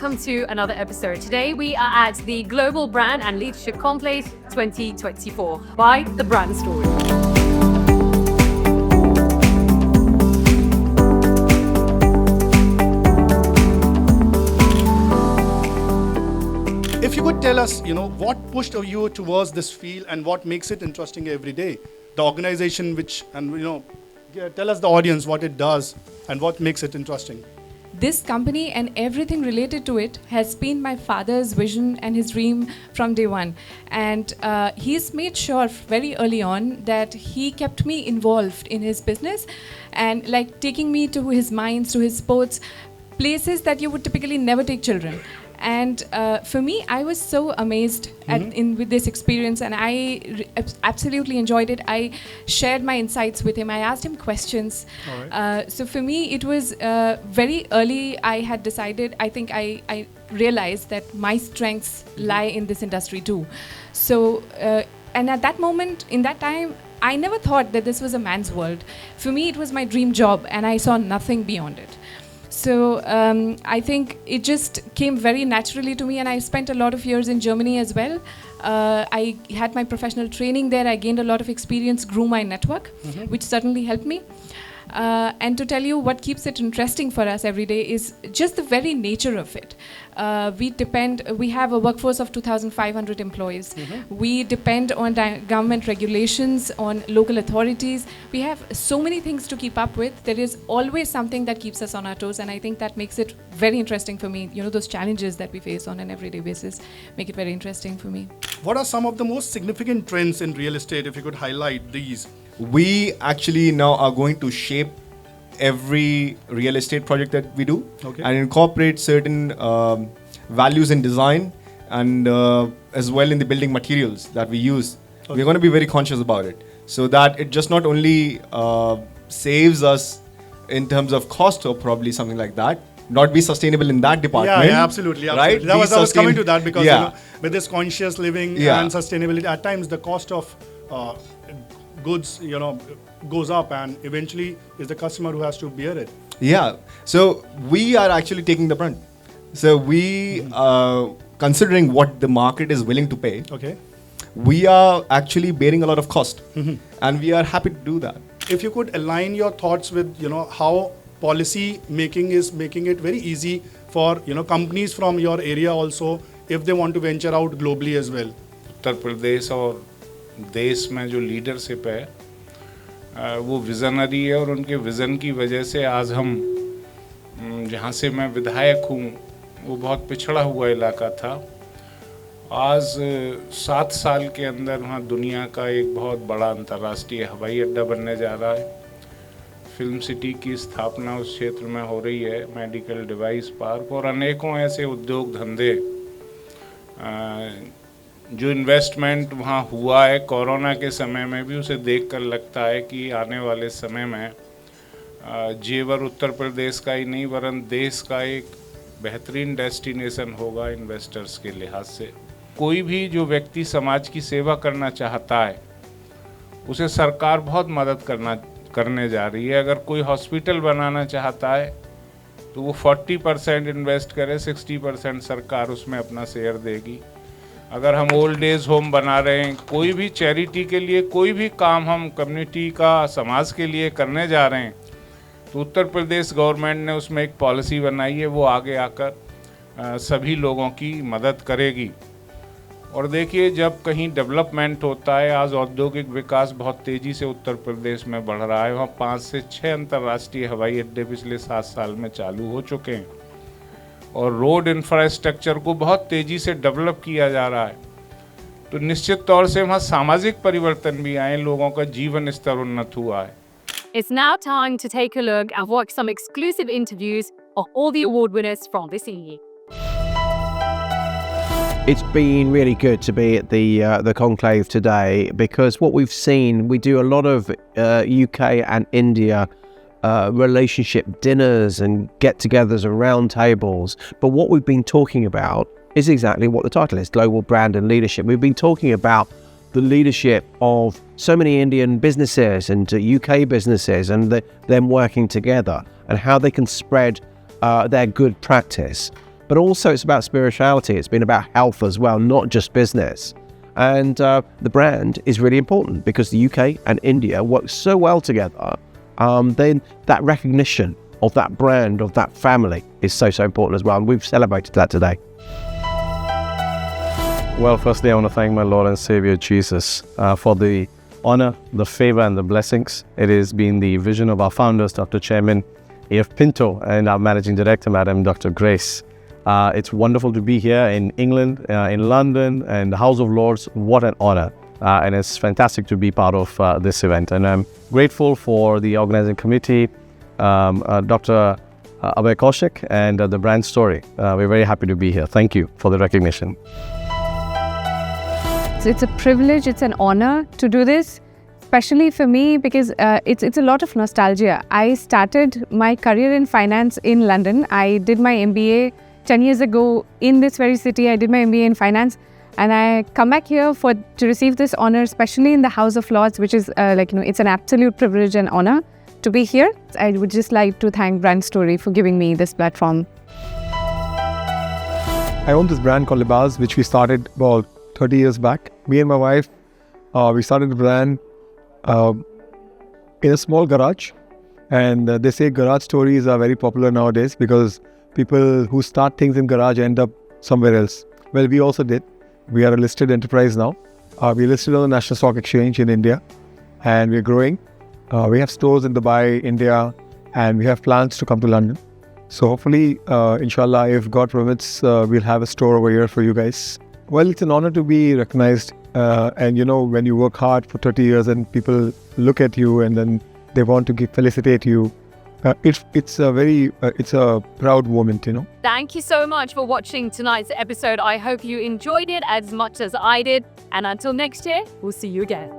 welcome to another episode. Today we are at the Global Brand and Leadership Conclave 2024 by The Brand Story. If you could tell us, what pushed you towards this field and what makes it interesting every day, the organization tell us the audience what it does and what makes it interesting. This company and everything related to it has been my father's vision and his dream from day one. And he's made sure very early on that he kept me involved in his business and like taking me to his mines, to his sports, places that you would typically never take children. And for me, I was so amazed with this experience, and I absolutely enjoyed it. I shared my insights with him. I asked him questions. Right. So for me, it was very early. I had decided, I think I realized that my strengths lie in this industry too. So, and at that moment, in that time, I never thought that this was a man's world. For me, it was my dream job, and I saw nothing beyond it. So I think it just came very naturally to me, and I spent a lot of years in Germany as well. I had my professional training there. I gained a lot of experience, grew my network, which certainly helped me. And to tell you what keeps it interesting for us every day is just the very nature of it. We have a workforce of 2,500 employees. We depend on government regulations, on local authorities. We have so many things to keep up with. There is always something that keeps us on our toes, and I think that makes it very interesting for me. Those challenges that we face on an everyday basis make it very interesting for me. What are some of the most significant trends in real estate, if you could highlight these? We actually now are going to shape every real estate project that we do and incorporate certain values in design and as well in the building materials that we use. We're going to be very conscious about it so that it just not only saves us in terms of cost or probably something like that, not be sustainable in that department. Yeah, absolutely. Right? I was coming to that because with this conscious living and sustainability, at times the cost of goods, goes up, and eventually is the customer who has to bear it. Yeah. So we are actually taking the brunt. So we considering what the market is willing to pay. Okay. We are actually bearing a lot of cost, and we are happy to do that. If you could align your thoughts with how policy making is making it very easy for companies from your area also if they want to venture out globally as well. Uttar Pradesh और देश में जो leadership है वो visionary है, और उनके vision की वजह से आज हम जहाँ से मैं विधायक हूँ वो बहुत पिछड़ा हुआ इलाका था। आज 7 साल के अंदर वहाँ दुनिया का एक बहुत बड़ा अंतर्राष्ट्रीय हवाई अड्डा बनने जा रहा है। फिल्म सिटी की स्थापना उस क्षेत्र में हो रही है, मेडिकल डिवाइस पार्क और अनेकों ऐसे उद्योग धंधे। जो इन्वेस्टमेंट वहाँ हुआ है कोरोना के समय में भी, उसे देखकर लगता है कि आने वाले समय में जेवर उत्तर प्रदेश का ही नहीं वरन देश का एक बेहतरीन डेस्टिनेशन होगा इन्वेस्टर्स के लिहाज से। कोई भी जो व्यक्ति समाज की सेवा करना चाहता है उसे सरकार बहुत मदद करने जा रही है। अगर कोई हॉस्पिटल बनाना चाहता है तो वो 40% इन्वेस्ट करे, 60% सरकार उसमें अपना शेयर देगी। अगर हम ओल्ड एज होम बना रहे हैं, कोई भी चैरिटी के लिए कोई भी काम हम कम्युनिटी का, समाज के लिए करने जा रहे हैं, तो उत्तर प्रदेश गवर्नमेंट ने उसमें एक पॉलिसी बनाई है, वो आगे आकर सभी लोगों की मदद करेगी। और देखिए, जब कहीं डेवलपमेंट होता है, आज औद्योगिक विकास बहुत तेज़ी से उत्तर प्रदेश में बढ़ रहा है। वहाँ 5 से 6 अंतर्राष्ट्रीय हवाई अड्डे पिछले 7 साल में चालू हो चुके हैं और रोड इंफ्रास्ट्रक्चर को बहुत तेज़ी से डेवलप किया जा रहा है। तो निश्चित तौर से वहाँ सामाजिक परिवर्तन भी आए, लोगों का जीवन स्तर उन्नत हुआ है। It's now time to take a look and watch some exclusive interviews of all the award winners from this year. It's been really good to be at the conclave today, because what we've seen, we do a lot of UK and India relationship dinners and get-togethers and round tables. But what we've been talking about is exactly what the title is, Global Brand and Leadership. We've been talking about the leadership of so many Indian businesses and UK businesses and them working together and how they can spread their good practice. but also it's about spirituality. It's been about health as well, not just business. And the brand is really important because the UK and India work so well together. Then that recognition of that brand, of that family is so important as well. And we've celebrated that today. Well, firstly, I want to thank my Lord and Savior Jesus for the honor, the favor, and the blessings. It has been the vision of our founders, Dr. Chairman A.F. Pinto, and our Managing Director, Madam Dr. Grace. It's wonderful to be here in England, in London, and the House of Lords. What an honor. And it's fantastic to be part of this event. And I'm grateful for the organizing committee, Dr. Abhay Kaushik, and the brand story. We're very happy to be here. Thank you for the recognition. It's a privilege, it's an honor to do this, especially for me because it's a lot of nostalgia. I started my career in finance in London. I did my MBA 10 years ago in this very city. I did my MBA in finance, and I come back here to receive this honor, especially in the House of Lords, which is it's an absolute privilege and honor to be here. I would just like to thank Brand Story for giving me this platform. I own this brand called Libaz, which we started about 30 years back. Me and my wife, we started the brand in a small garage. And they say garage stories are very popular nowadays because people who start things in garage end up somewhere else. Well, we also did. We are a listed enterprise now. We listed on the National Stock Exchange in India, and we're growing. We have stores in Dubai, India, and we have plans to come to London. So hopefully, inshallah, if God permits, we'll have a store over here for you guys. Well, it's an honor to be recognized. And when you work hard for 30 years and people look at you and then they want to felicitate you, it's a proud moment, Thank you so much for watching tonight's episode. I hope you enjoyed it as much as I did. And until next year, we'll see you again.